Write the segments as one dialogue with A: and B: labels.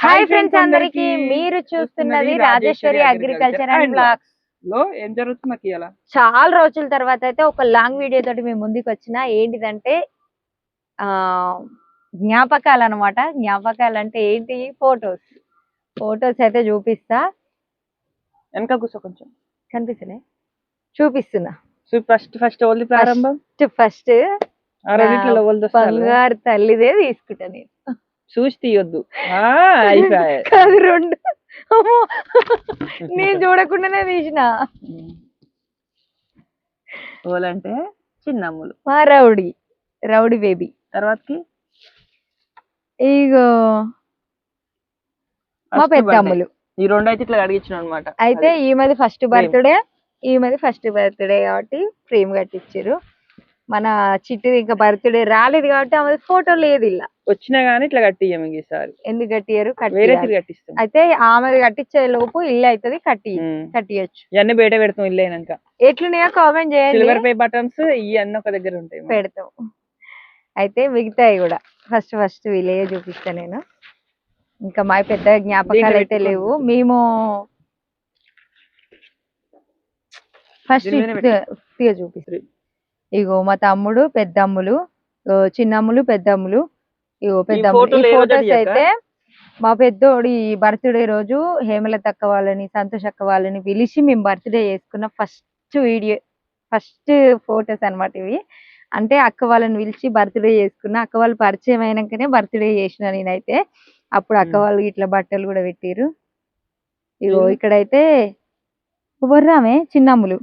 A: Hi friends అందరికి మీరు చూస్తున్నది రాజేశ్వరి అగ్రికల్చర్ అండ్ బ్లాగ్స్
B: లో ఏం జరుగుతుంది నాకు ఇలా
A: చాలా రోజుల తర్వాత అయితే ఒక లాంగ్ వీడియో తోటి మేము ముందుకు వచ్చిన ఏంటిదంటే ఆ జ్ఞాపకాలు అన్నమాట. జ్ఞాపకాలు అంటే ఏంటి, ఫొటోస్ అయితే చూపిస్తా.
B: వెనక కూర్చో కొంచెం
A: కనిపిస్తలే, చూపిస్తున్నా.
B: ఫస్ట్ ఓన్లీ ప్రారంభం
A: ఫస్ట్
B: బంగారు
A: తల్లిదే తీసుకుంటా నేను.
B: చూసి తీయొద్దు
A: అది రెండు నేను చూడకుండానే తీసిన.
B: ఓలంటే చిన్నమ్ములు,
A: మా రౌడీ బేబీ.
B: తర్వాతకి
A: ఇగో మా పెద్దమ్ములు.
B: ఈ రెండు అయితే ఇట్లా అడిగించిన అనమాట.
A: అయితే ఈమెది ఫస్ట్ బర్త్డే కాబట్టి ఫ్రేమ్ కట్టించారు. మన చిట్టి ఇంకా బర్త్డే రాలేదు కాబట్టి ఆమె ఫోటో లేదు. ఇలా
B: వచ్చినా గానీ ఇట్లా కట్టియ్యం ఈసారి.
A: ఎందుకు కట్టియారు?
B: కట్టిస్తాం.
A: అయితే ఆమె కట్టించే లోపు ఇల్లు అవుతుంది, కట్టియచ్చు.
B: ఇవన్నీ బయట పెడతాం ఇల్లు అయినాక.
A: ఎట్లున్నాయో కామెంట్ చేయండి.
B: సిల్వర్ పే బటన్స్ ఈ అన్ని ఒక దగ్గర ఉంటాయి,
A: పెడతాం. అయితే మిగతాయి కూడా ఫస్ట్ వీలే చూపిస్తా నేను. ఇంకా మా పెద్ద జ్ఞాపకాలు అయితే లేవు. మేము ఫస్ట్ చూపిస్తాం. ఇగో మా తమ్ముడు, పెద్దమ్ములు, చిన్నమ్ములు, పెద్దమ్ములు. ఇగో పెద్దమ్ములు. ఈ ఫొటోస్ అయితే మా పెద్దోడి బర్త్డే రోజు హేమలత అక్క వాళ్ళని, సంతోష్ అక్క వాళ్ళని పిలిచి మేము బర్త్డే చేసుకున్న ఫస్ట్ ఫొటోస్ అన్నమాట ఇవి. అంటే అక్క వాళ్ళని పిలిచి బర్త్డే చేసుకున్నా. అక్క వాళ్ళు పరిచయం అయినాకనే బర్త్డే చేసిన నేనైతే. అప్పుడు అక్క వాళ్ళు ఇట్లా బట్టలు కూడా పెట్టారు. ఇగో ఇక్కడైతే బొర్రామే చిన్నమ్ములు,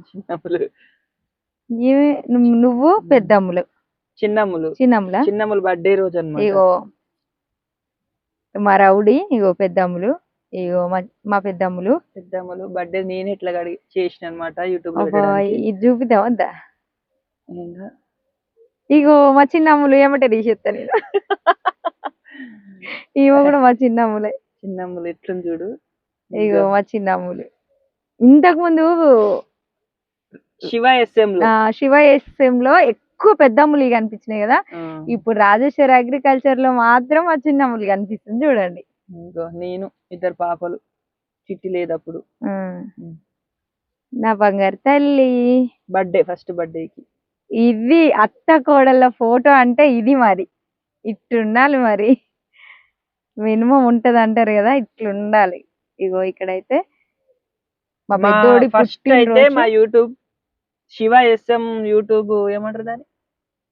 A: నువ్వు పెద్దమ్ములు, చిన్నమ్ములు
B: బర్త్డే రోజు అన్నమాట.
A: ఇగో మా రౌడీ, ఇగో పెద్దమ్ములు, ఇగో మా పెద్దమ్ములు
B: బర్త్డే నేను ఇట్లా చేసిన అనమాట యూట్యూబ్ లో.
A: ఇది చూపిద్దాం వద్దా? ఇగో మా చిన్నమ్ములు ఏమంటే తీసేస్తా నేను. ఇగో కూడా మా చిన్నమ్ములు
B: ఎట్లా చూడు.
A: ఇగో మా చిన్నమ్ములు. ఇంతకు ముందు
B: శివ
A: ఎస్ఎం లో ఎక్కువ పెద్దమ్ములు కనిపించినాయి కదా. ఇప్పుడు రాజేశ్వరి అగ్రికల్చర్ లో మాత్రం మా చిన్నమ్ములు కనిపిస్తుంది చూడండి.
B: నేను ఇద్దరు పాపలు, చిట్టి లేదప్పుడు.
A: నా బంగారు తల్లి
B: ఫస్ట్ బర్త్డేకి
A: ఇది అత్త కోడళ్ళ ఫోటో అంటే ఇది. మరి ఇట్లుండాలి, మరి మినిమం ఉంటది అంటారు కదా, ఇట్లుండాలి. ఇగో ఇక్కడైతే మా పెద్దోడి
B: ఫస్ట్ అయితే మా యూట్యూబ్ శివ ఎస్ఎం యూట్యూబ్ ఏమంటారు దాని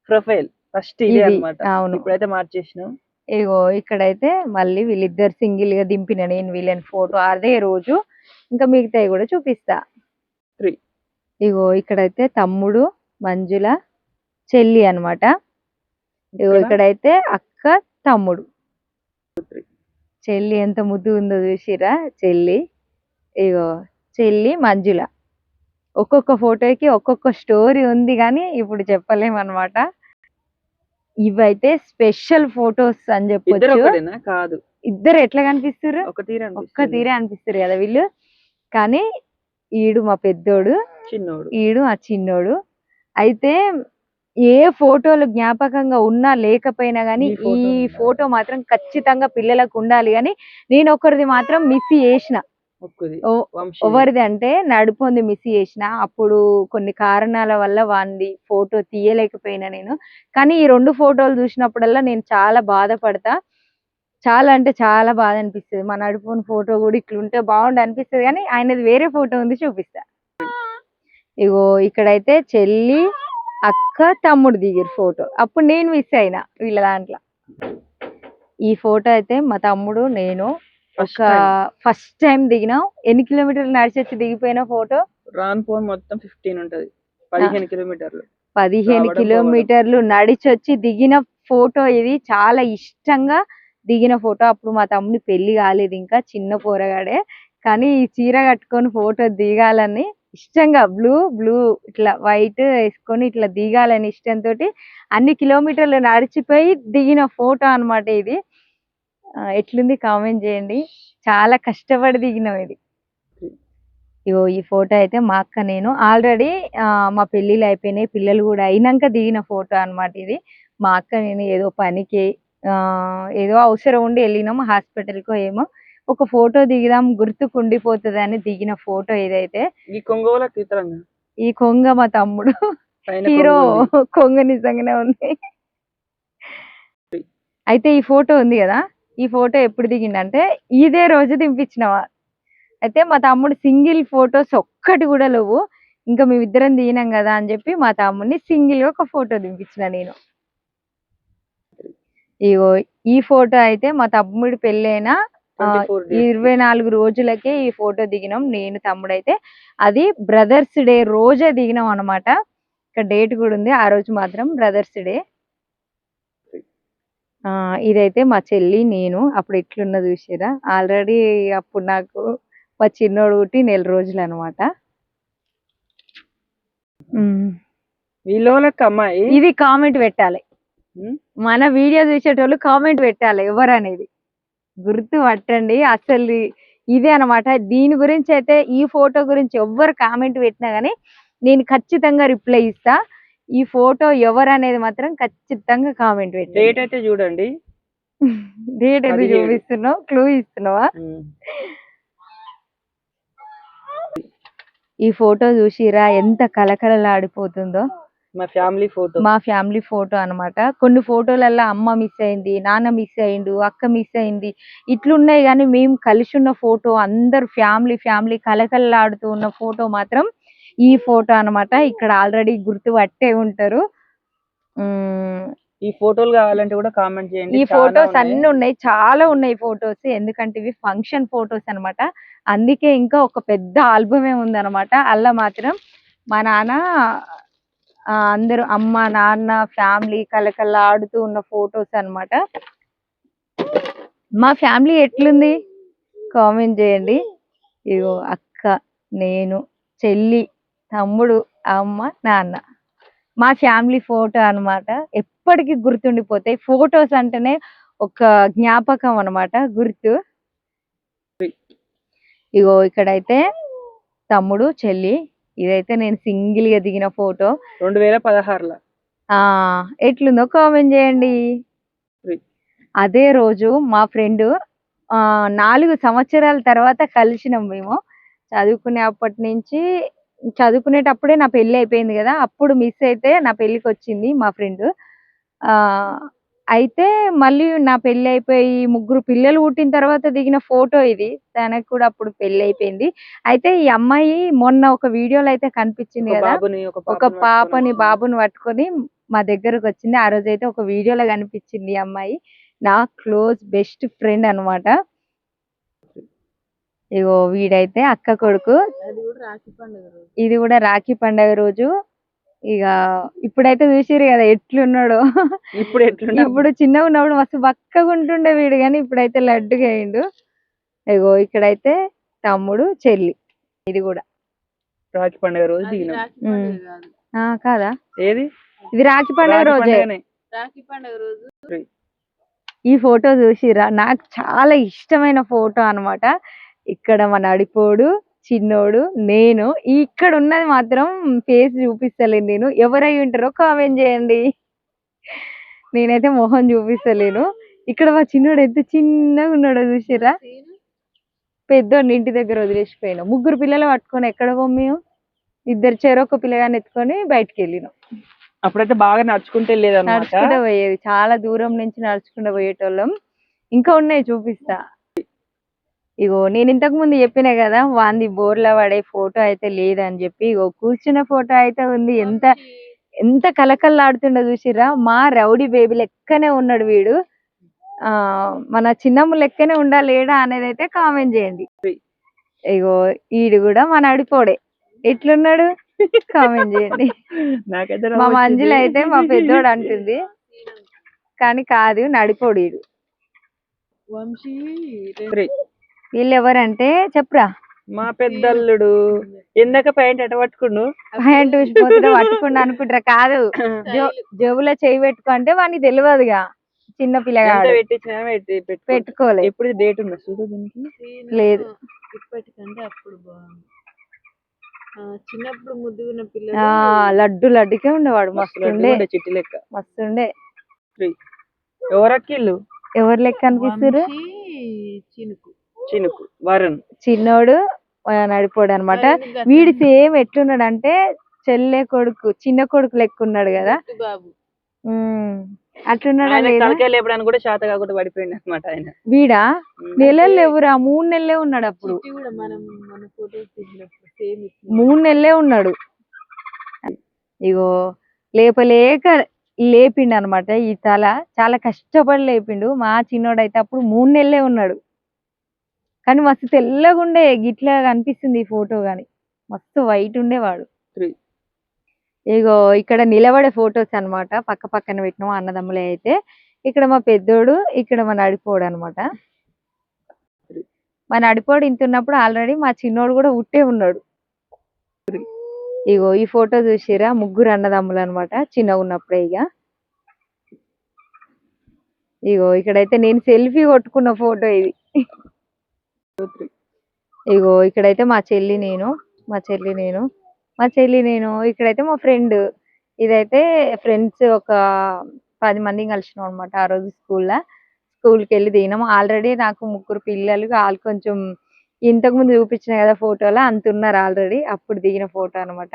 B: ప్రొఫైల్ ఫస్ట్ ఇది అన్నమాట.
A: అవును,
B: ఇప్పుడైతే మార్చేసినాం.
A: ఇగో ఇక్కడైతే మళ్ళీ వీళ్ళిద్దరు సింగిల్ గా దింపిన నేను వీళ్ళని ఫోటో అదే రోజు. ఇంకా మిగతాయి కూడా చూపిస్తా. ఇగో ఇక్కడైతే తమ్ముడు, మంజుల, చెల్లి అన్నమాట. ఇగో ఇక్కడైతే అక్క, తమ్ముడు. చెల్లి ఎంత ముద్దు ఉందో చూసిరా చెల్లి. ఇగో చెల్లి, మంజుల. ఒక్కొక్క ఫోటోకి ఒక్కొక్క స్టోరీ ఉంది కానీ ఇప్పుడు చెప్పలేమన్నమాట. ఇవైతే స్పెషల్ ఫోటోస్ అని చెప్పొచ్చు.
B: కాదు,
A: ఇద్దరు ఎట్లా కనిపిస్తారు? ఒక్క తీరే అనిపిస్తారు కదా వీళ్ళు. కానీ ఈడు మా పెద్దోడు, ఈడు ఆ చిన్నోడు. అయితే ఏ ఫోటోలు జ్ఞాపకంగా ఉన్నా లేకపోయినా గానీ ఈ ఫోటో మాత్రం ఖచ్చితంగా పిల్లలకు ఉండాలి. కానీ నేను ఒకరిది మాత్రం మిస్ చేసిన. ఎవరిది అంటే నడుపుంది మిస్ చేసిన. అప్పుడు కొన్ని కారణాల వల్ల వాంది ఫోటో తీయలేకపోయినా నేను. కానీ ఈ రెండు ఫోటోలు చూసినప్పుడల్లా నేను చాలా బాధపడతా. చాలా అంటే చాలా బాధ అనిపిస్తుంది. మా నడుపుని ఫోటో కూడా ఇట్లుంటే బాగుండు అనిపిస్తుంది. కానీ ఆయనది వేరే ఫోటో ఉంది, చూపిస్తా. ఇగో ఇక్కడైతే చెల్లి, అక్క, తమ్ముడు దిగిరు ఫోటో. అప్పుడు నేను మిస్ అయినా వీళ్ళ దాంట్లో. ఈ ఫోటో అయితే మా తమ్ముడు నేను ఒక ఫస్ట్ టైం దిగినాం. ఎన్ని కిలోమీటర్లు నడిచొచ్చి దిగిపోయిన ఫోటో?
B: రాన్పోన్ మొత్తం 15 ఉంటది, 15 కిలోమీటర్లు.
A: 15 కిలోమీటర్లు నడిచొచ్చి దిగిన ఫోటో ఇది. చాలా ఇష్టంగా దిగిన ఫోటో. అప్పుడు మా తమ్ముని పెళ్లి కాలేదు ఇంకా, చిన్న పోరగాడే. కానీ ఈ చీర కట్టుకొని ఫోటో దిగాలని ఇష్టంగా బ్లూ ఇట్లా వైట్ వేసుకొని ఇట్లా దిగాలని ఇష్టంతో అన్ని కిలోమీటర్లు నడిచిపోయి దిగిన ఫోటో అన్నమాట ఇది. ఎట్లుంది కామెంట్ చేయండి. చాలా కష్టపడి దిగినాం ఇది. ఇగో ఈ ఫోటో అయితే మా అక్క నేను ఆల్రెడీ మా పెళ్ళిళ్ళు అయిపోయినాయి, పిల్లలు కూడా అయినాక దిగిన ఫోటో అన్నమాట ఇది. మా అక్క నేను ఏదో పనికి ఏదో అవసరం ఉండి వెళ్ళినాం హాస్పిటల్కో ఏమో, ఒక ఫోటో దిగుదాం గుర్తుకుండిపోతుంది అని దిగిన ఫోటో ఇదైతే. ఈ కొంగ మా తమ్ముడు హీరో కొంగ నిజంగానే ఉంది. అయితే ఈ ఫోటో ఉంది కదా, ఈ ఫోటో ఎప్పుడు దిగిండంటే ఇదే రోజు దింపించినవా. అయితే మా తమ్ముడు సింగిల్ ఫొటోస్ ఒక్కటి కూడా లేవు, ఇంకా మేమిద్దరం దిగినాం కదా అని చెప్పి మా తమ్ముడిని సింగిల్ గా ఒక ఫోటో దింపించిన నేను. ఇగో ఈ ఫోటో అయితే మా తమ్ముడి పెళ్ళైన 24 రోజులకే ఈ ఫోటో దిగినాం నేను తమ్ముడైతే. అది బ్రదర్స్ డే రోజే దిగినాం అనమాట. ఇక్కడ డేట్ కూడా ఉంది, ఆ రోజు మాత్రం బ్రదర్స్ డే. ఇదైతే మా చెల్లి నేను అప్పుడు ఎట్లున్న చూసిరా. ఆల్రెడీ అప్పుడు నాకు మా చిన్నోడు పుట్టి 1 రోజులు అనమాట. ఇది కామెంట్ పెట్టాలి, మన వీడియో చూసేటోళ్ళు కామెంట్ పెట్టాలి ఎవరనేది గుర్తు పట్టండి. అసలు ఇదే అనమాట. దీని గురించి అయితే ఈ ఫోటో గురించి ఎవ్వరు కామెంట్ పెట్టినా గానీ నేను ఖచ్చితంగా రిప్లై ఇస్తా. ఈ ఫోటో ఎవరు అనేది మాత్రం ఖచ్చితంగా కామెంట్ పెట్టండి.
B: డేట్ అయితే చూడండి.
A: డేట్ ఎందుకు చూపిస్తున్నావు, క్లూ ఇస్తున్నావా? ఈ ఫోటో చూసిరా ఎంత కలకలలాడిపోతుందో. మా ఫ్యామిలీ ఫోటో అన్నమాట. కొన్ని ఫోటోలలో అమ్మ మిస్ అయింది, నాన్న మిస్ అయిండు, అక్క మిస్ అయింది, ఇట్లున్నాయి. కానీ మేము కలిసి ఉన్న ఫోటో, అందరు ఫ్యామిలీ కలకలలాడుతూ ఉన్న ఫోటో మాత్రం ఈ ఫోటో అన్నమాట. ఇక్కడ ఆల్రెడీ గుర్తు పట్టే ఉంటారు.
B: ఈ ఫోటోలు కావాలంటే కూడా కామెంట్ చేయండి.
A: ఈ ఫోటోస్ అన్ని ఉన్నాయి, చాలా ఉన్నాయి ఫోటోస్. ఎందుకంటే ఇవి ఫంక్షన్ ఫోటోస్ అన్నమాట. అందుకే ఇంకా ఒక పెద్ద ఆల్బమే ఉంది అనమాట. అలా మాత్రం మా నాన్న అందరూ అమ్మ నాన్న ఫ్యామిలీ కలకల్లాడుతూ ఉన్న ఫోటోస్ అన్నమాట. మా ఫ్యామిలీ ఎట్లుంది కామెంట్ చేయండి. ఇగో అక్క, నేను, చెల్లి, తమ్ముడు, అమ్మ, నాన్న, మా ఫ్యామిలీ ఫోటో అన్నమాట. ఎప్పటికీ గుర్తుండిపోతాయి. ఫోటోస్ అంటేనే ఒక జ్ఞాపకం అన్నమాట, గుర్తు. ఇగో ఇక్కడైతే తమ్ముడు, చెల్లి. ఇదైతే నేను సింగిల్ గా దిగిన ఫోటో
B: 2016లో.
A: ఎట్లుందో కామెంట్ చేయండి. అదే రోజు మా ఫ్రెండ్ 4 సంవత్సరాల తర్వాత కలిసినాం మేము. చదువుకునేప్పటి నుంచి, చదువుకునేటప్పుడే నా పెళ్లి అయిపోయింది కదా, అప్పుడు మిస్ అయితే నా పెళ్లికి వచ్చింది మా ఫ్రెండ్. అయితే మళ్ళీ నా పెళ్లి అయిపోయి 3 పిల్లలు పుట్టిన తర్వాత దిగిన ఫోటో ఇది. తనకు కూడా అప్పుడు పెళ్లి అయిపోయింది. అయితే ఈ అమ్మాయి మొన్న ఒక వీడియోలో అయితే కనిపించింది కదా, ఒక పాపని బాబుని పట్టుకొని మా దగ్గరకు వచ్చింది. ఆ రోజు అయితే ఒక వీడియోలో కనిపించింది ఈ అమ్మాయి. నా క్లోజ్ బెస్ట్ ఫ్రెండ్ అన్నమాట. ఇగో వీడైతే అక్క కొడుకు. ఇది కూడా రాఖీ పండుగ రోజు. ఇక ఇప్పుడైతే చూసిరు కదా ఎట్లున్నాడు. ఇప్పుడు చిన్నగా ఉన్నప్పుడు మస్తు బక్కగా ఉంటుండే వీడు, కానీ ఇప్పుడైతే లడ్డుగా అయిండు. ఇగో ఇక్కడైతే తమ్ముడు, చెల్లి. ఇది కూడా
B: రాఖీ పండుగ రోజు
A: కాదా, ఏది ఇది రాఖీ పండుగ రోజే. ఈ ఫోటో చూసిరా, నాకు చాలా ఇష్టమైన ఫోటో అన్నమాట. ఇక్కడ మా నడిపోడు, చిన్నోడు, నేను. ఇక్కడ ఉన్నది మాత్రం ఫేస్ చూపిస్తలేను నేను. ఎవరై ఉంటారో కామెంట్ చేయండి. నేనైతే మొహం చూపిస్తలేను. ఇక్కడ మా చిన్నోడు ఎంత చిన్నగా ఉన్నాడో చూసిరా. పెద్దోడిని ఇంటి దగ్గర వదిలేసిపోయినా. 3 పిల్లలు పట్టుకొని ఎక్కడ పోయాము, 2 చెరొక పిల్లగాని ఎత్తుకొని బయటకు వెళ్ళినాం.
B: అప్పుడైతే బాగా నడుచుకుంటూ
A: పోయేది, చాలా దూరం నుంచి నడుచుకుంటూ పోయేటోళ్ళం. ఇంకా ఉన్నాయి, చూపిస్తా. ఇగో నేను ఇంతకు ముందు చెప్పినా కదా, వాంది బోర్లా పడే ఫోటో అయితే లేదని చెప్పి. ఇగో కూర్చున్న ఫోటో అయితే ఉంది. ఎంత కలకల్లాడుతుండో చూసిరా. మా రౌడీ బేబీ లెక్కనే ఉన్నాడు వీడు. మన చిన్నమ్మ లెక్కనే ఉండాలేడా అనేది అయితే కామెంట్ చేయండి. ఇగో ఈడు కూడా మా నడిపోడే. ఎట్లున్నాడు కామెంట్ చేయండి. మా మంజులు అయితే మా పెద్దోడు అంటుంది, కానీ కాదు, నడిపోడు ఈడు. వీళ్ళు ఎవరంటే చెప్పురా.
B: మా పెద్దల్లుడు. ఎందాక ప్యాంట్ ఎట పట్టుకుండు,
A: ప్యాంట్ పట్టుకుండా అనుకుంటారా? కాదు, జేబులో చేయి పెట్టుకుంటే వానికి తెలియదుగా, చిన్న పిల్లగాడు. పెట్టుకోలేదు.
B: ఎప్పుడు డేట్ ఉందా చూడు దీనికి?
A: లేదు.
C: ఇప్పటికంటే అప్పుడు చిన్నప్పుడు ముద్దుగున్న పిల్లలు
A: లడ్డుకే ఉండేవాడు. మస్తుండే,
B: చిట్టి లెక్క
A: మస్తుండే.
B: ఎవరక్కిళ్ళు?
A: ఎవరు లెక్క అనిపిస్తారు?
C: చినుకు
B: చినుకు, వరుణ్,
A: చిన్నోడు నడిపోడు అనమాట. వీడి సేమ్ ఎట్లున్నాడు అంటే చెల్లె కొడుకు చిన్న కొడుకు లెక్క ఉన్నాడు కదా.
C: బాబు
A: అట్లున్నాడా?
B: తలకాయ లేపడానికి కూడా శాత కాకుండా పడిపోయింది అనమాట ఆయన.
A: వీడా నెలలు లేవురా, 3 నెలలే ఉన్నాడు అప్పుడు.
C: కూడా మనం మన ఫోటోస్ తీసినప్పుడు సేమ్
A: 3 నెలలే ఉన్నాడు. ఇగో లేపలేక లేపిండు అనమాట. ఈ తల చాలా కష్టపడి లేపిండు. మా చిన్నోడైతే అప్పుడు 3 నెలలే ఉన్నాడు. కానీ మస్తు తెల్లగుండే, గిట్లా కనిపిస్తుంది ఈ ఫోటో గాని. మస్తు వైట్ ఉండేవాడు. ఇగో ఇక్కడ నిలబడే ఫొటోస్ అన్నమాట. పక్క పక్కన పెట్టినాం అన్నదమ్ములే. అయితే ఇక్కడ మా పెద్దోడు, ఇక్కడ మా నడిపోడు అనమాట. మా నడిపోడు ఇంత ఉన్నప్పుడు ఆల్రెడీ మా చిన్నోడు కూడా ఉట్టే ఉన్నాడు. ఇగో ఈ ఫోటో చూసిరా, ముగ్గురు అన్నదమ్ములు అనమాట చిన్నగా ఉన్నప్పుడే. ఇగో ఇక్కడైతే నేను సెల్ఫీ కొట్టుకున్న ఫోటో ఇది. ఇగో ఇక్కడైతే మా చెల్లి నేను ఇక్కడైతే మా ఫ్రెండ్. ఇదైతే ఫ్రెండ్స్ ఒక 10 మంది కలిసినాం అనమాట. ఆ రోజు స్కూల్కి వెళ్ళి దిగినాం. ఆల్రెడీ నాకు 3 పిల్లలు. వాళ్ళు కొంచెం ఇంతకు ముందు చూపించిన కదా ఫోటోలో అంత ఉన్నారు ఆల్రెడీ. అప్పుడు దిగిన ఫోటో అనమాట.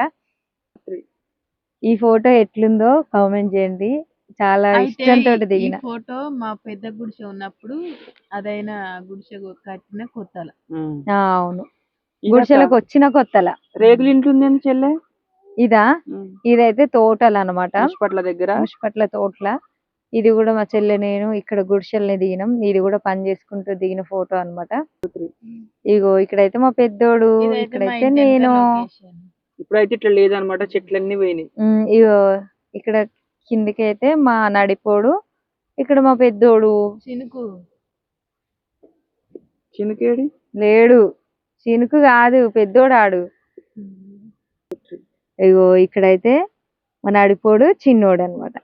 A: ఈ ఫోటో ఎట్లుందో కామెంట్ చేయండి. చాలా ఇష్టంతో దిగిన
C: ఫోటో. మా పెద్ద గుడిసె ఉన్నప్పుడు అదైనా గుడిసె కట్టిన కొత్తల.
A: అవును, గుడిసెలకు వచ్చిన కొత్తల.
B: రేగులు ఇంట్లో చెల్లె
A: ఇదైతే తోటలు అనమాట.
B: ముష్పట్ల
A: తోటల. ఇది కూడా మా చెల్లె నేను ఇక్కడ గుడిసెల్ని దిగినాం. ఇది కూడా పని చేసుకుంటూ దిగిన ఫోటో అనమాట. ఇగో ఇక్కడైతే మా పెద్దోడు, ఇక్కడైతే నేను.
B: ఇప్పుడైతే ఇట్లా లేదనమాట, చెట్లన్నీ పోయినాయి.
A: ఇగో ఇక్కడ కిందికి అయితే మా నడిపోడు, ఇక్కడ మా పెద్దోడు.
B: చినుకేడి
A: లేడు, చినుకు కాదు, పెద్దోడు ఆడు. ఇగో ఇక్కడైతే మా నడిపోడు, చిన్నోడు అనమాట.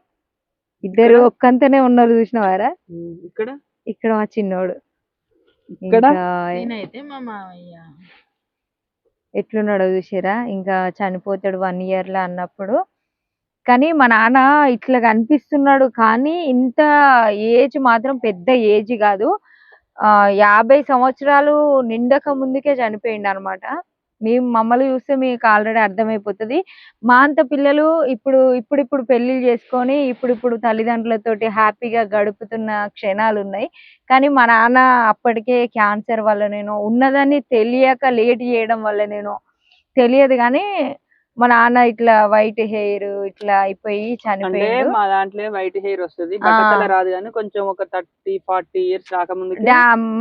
A: ఇద్దరు ఒక్కంతనే ఉన్నారు, చూసినవారా? ఇక్కడ మా చిన్నోడు. ఎట్లున్నాడో చూసారా? ఇంకా చనిపోతాడు 1 year లో అన్నప్పుడు. కానీ మా నాన్న ఇట్లా కనిపిస్తున్నాడు, కానీ ఇంత ఏజ్ మాత్రం పెద్ద ఏజ్ కాదు. 50 సంవత్సరాలు నిండక ముందుకే చనిపోయిండు అనమాట. మమ్మల్ని చూస్తే మీకు ఆల్రెడీ అర్థమైపోతుంది. మా అంత పిల్లలు ఇప్పుడు పెళ్లిళ్ళు చేసుకొని ఇప్పుడు తల్లిదండ్రులతోటి హ్యాపీగా గడుపుతున్న క్షణాలు ఉన్నాయి. కానీ మా నాన్న అప్పటికే క్యాన్సర్ వల్లనేనో, ఉన్నదని తెలియక లేట్ చేయడం వల్లనేనో తెలియదు కానీ మా నాన్న ఇట్లా వైట్ హెయిర్ ఇట్లా అయిపోయి చనిపోయాడు.
B: మా దాంట్లో వైట్ హెయిర్ వస్తుంది, రాదు కానీ కొంచెం ఒక 30-40 years రాకముందు.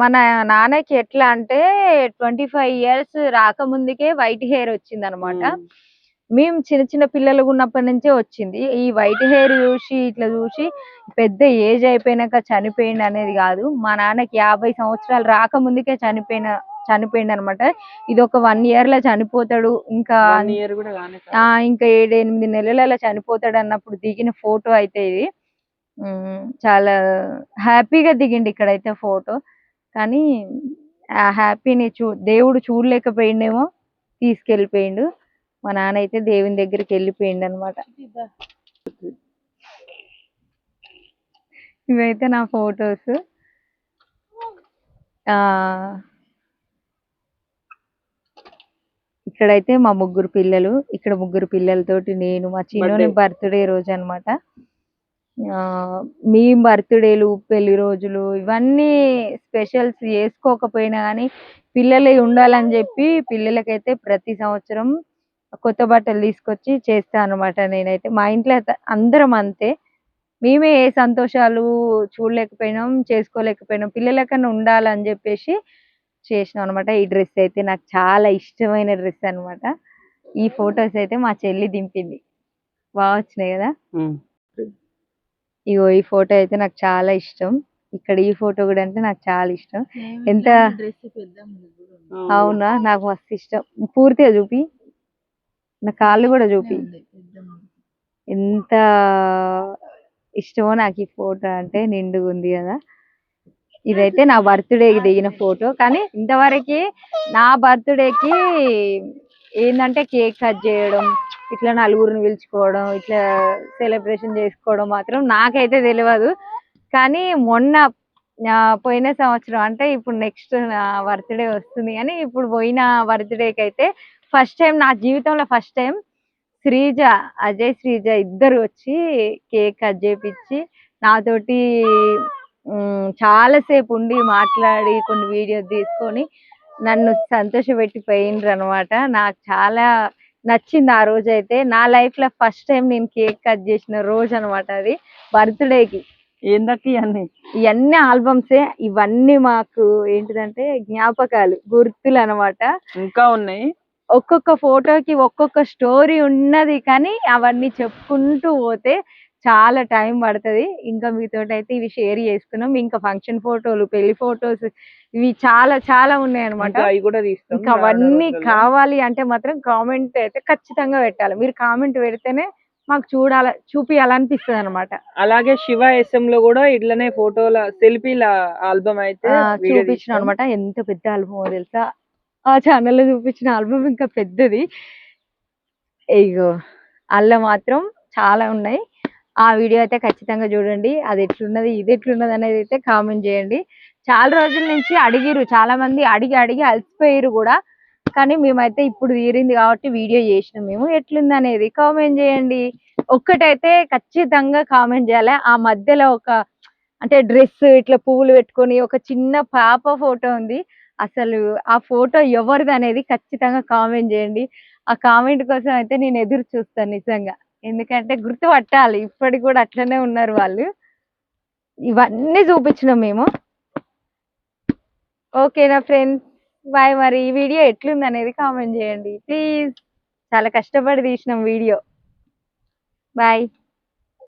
A: మన నాన్నకి ఎట్లా అంటే 25 years రాకముందుకే వైట్ హెయిర్ వచ్చింది అనమాట. మేము చిన్న పిల్లలు ఉన్నప్పటి నుంచే వచ్చింది. ఈ వైట్ హెయిర్ ఇట్లా చూసి పెద్ద ఏజ్ అయిపోయినాక చనిపోయింది అనేది కాదు. మా నాన్నకి 50 సంవత్సరాలు రాకముందుకే చనిపోయింది అనమాట. ఇది ఒక 1 year లో చనిపోతాడు, ఇంకా 7-8 నెలలలో చనిపోతాడు అన్నప్పుడు దిగిన ఫోటో అయితే ఇది. చాలా హ్యాపీగా దిగిండి ఇక్కడైతే ఫోటో. కానీ ఆ హ్యాపీని దేవుడు చూడలేకపోయిండేమో, తీసుకెళ్ళిపోయిండు. మా నాన్న అయితే దేవుని దగ్గరికి వెళ్ళిపోయిండు అనమాట. ఇవైతే నా ఫొటోస్. ఇక్కడైతే మా 3 పిల్లలు. ఇక్కడ 3 పిల్లలతోటి నేను, మా చిన్నోని బర్త్డే రోజు అనమాట. మీ బర్త్డేలు, పెళ్లి రోజులు ఇవన్నీ స్పెషల్స్ చేసుకోకపోయినా కానీ పిల్లలే ఉండాలని చెప్పి పిల్లలకైతే ప్రతి సంవత్సరం కొత్త బట్టలు తీసుకొచ్చి చేస్తాను అనమాట. నేనైతే మా ఇంట్లో అందరం అంతే. మేమే ఏ సంతోషాలు చూడలేకపోయినాం, చేసుకోలేకపోయినాం, పిల్లలకన్నా ఉండాలని చెప్పేసి చేసినాం అనమాట. ఈ డ్రెస్ అయితే నాకు చాలా ఇష్టమైన డ్రెస్ అనమాట. ఈ ఫొటోస్ అయితే మా చెల్లి దింపింది, బాగా వచ్చినాయి కదా. ఇగో ఈ ఫోటో అయితే నాకు చాలా ఇష్టం. ఇక్కడ ఈ ఫోటో కూడా అంటే నాకు చాలా ఇష్టం. ఎంత అవునా, నాకు మస్తు ఇష్టం. పూర్తిగా చూపి, నా కాళ్ళు కూడా చూపి. ఎంత ఇష్టమో నాకు ఈ ఫోటో అంటే. నిండుగా ఉంది కదా. ఇదైతే నా బర్త్డేకి దిగిన ఫోటో. కానీ ఇంతవరకు నా బర్త్డేకి ఏంటంటే కేక్ కట్ చేయడం, ఇట్లా నలుగురిని పిలుచుకోవడం, ఇట్లా సెలబ్రేషన్ చేసుకోవడం మాత్రం నాకైతే తెలియదు. కానీ మొన్న పోయిన సంవత్సరం అంటే ఇప్పుడు నెక్స్ట్ నా బర్త్డే వస్తుంది కానీ ఇప్పుడు పోయిన బర్త్డేకి అయితే ఫస్ట్ టైం నా జీవితంలో ఫస్ట్ టైం శ్రీజ, అజయ్ శ్రీజ ఇద్దరు వచ్చి కేక్ కట్ చేపించి నాతోటి చాలాసేపు ఉండి మాట్లాడి కొన్ని వీడియోస్ తీసుకొని నన్ను సంతోషపెట్టి పోయిండ్రు అనమాట. నాకు చాలా నచ్చింది ఆ రోజు అయితే. నా లైఫ్ లో ఫస్ట్ టైం నేను కేక్ కట్ చేసిన రోజు అనమాట అది, బర్త్డేకి.
B: ఏందక్క
A: ఇవన్నీ ఆల్బమ్సే, ఇవన్నీ మాకు ఏంటిదంటే జ్ఞాపకాలు, గుర్తులు అనమాట.
B: ఇంకా ఉన్నాయి.
A: ఒక్కొక్క ఫోటోకి ఒక్కొక్క స్టోరీ ఉన్నది కానీ అవన్నీ చెప్పుకుంటూ పోతే చాలా టైం పడుతుంది. ఇంకా మీతోటి అయితే ఇవి షేర్ చేసుకున్నాం. ఇంకా ఫంక్షన్ ఫోటోలు, పెళ్లి ఫోటోస్ ఇవి చాలా చాలా ఉన్నాయి అనమాట.
B: అవి కూడా తీస్తాం.
A: ఇంకా అవన్నీ కావాలి అంటే మాత్రం కామెంట్ అయితే ఖచ్చితంగా పెట్టాలి. మీరు కామెంట్ పెడితేనే మాకు చూపియాలనిపిస్తుంది అనమాట.
B: అలాగే శివ ఎస్ఎం లో కూడా ఇట్లనే ఫోటోల సెల్ఫీల ఆల్బమ్ అయితే
A: చూపించిన అనమాట. ఎంత పెద్ద ఆల్బమ్ తెలుసా, ఆ ఛానల్లో చూపించిన ఆల్బమ్ ఇంకా పెద్దది. ఇగో అల్ల మాత్రం చాలా ఉన్నాయి. ఆ వీడియో అయితే ఖచ్చితంగా చూడండి. అది ఎట్లున్నది ఇది ఎట్లున్నది అనేది అయితే కామెంట్ చేయండి. చాలా రోజుల నుంచి అడిగిరు, చాలా మంది అడిగి అడిగి అలసిపోయారు కూడా. కానీ మేమైతే ఇప్పుడు తీరింది కాబట్టి వీడియో చేసినాం. మేము ఎట్లుంది అనేది కామెంట్ చేయండి. ఒక్కటైతే ఖచ్చితంగా కామెంట్ చేయాలి. ఆ మధ్యలో ఒక అంటే డ్రెస్ ఇట్లా పువ్వులు పెట్టుకొని ఒక చిన్న పాప ఫోటో ఉంది. అసలు ఆ ఫోటో ఎవరిది అనేది ఖచ్చితంగా కామెంట్ చేయండి. ఆ కామెంట్ కోసం అయితే నేను ఎదురు చూస్తాను నిజంగా. ఎందుకంటే గుర్తుపట్టాలి, ఇప్పటికి కూడా అట్లనే ఉన్నారు వాళ్ళు. ఇవన్నీ చూపించినాం మేము. ఓకేనా ఫ్రెండ్స్, బాయ్. మరి ఈ వీడియో ఎట్లుంది అనేది కామెంట్ చేయండి ప్లీజ్. చాలా కష్టపడి తీసినాం వీడియో. బాయ్.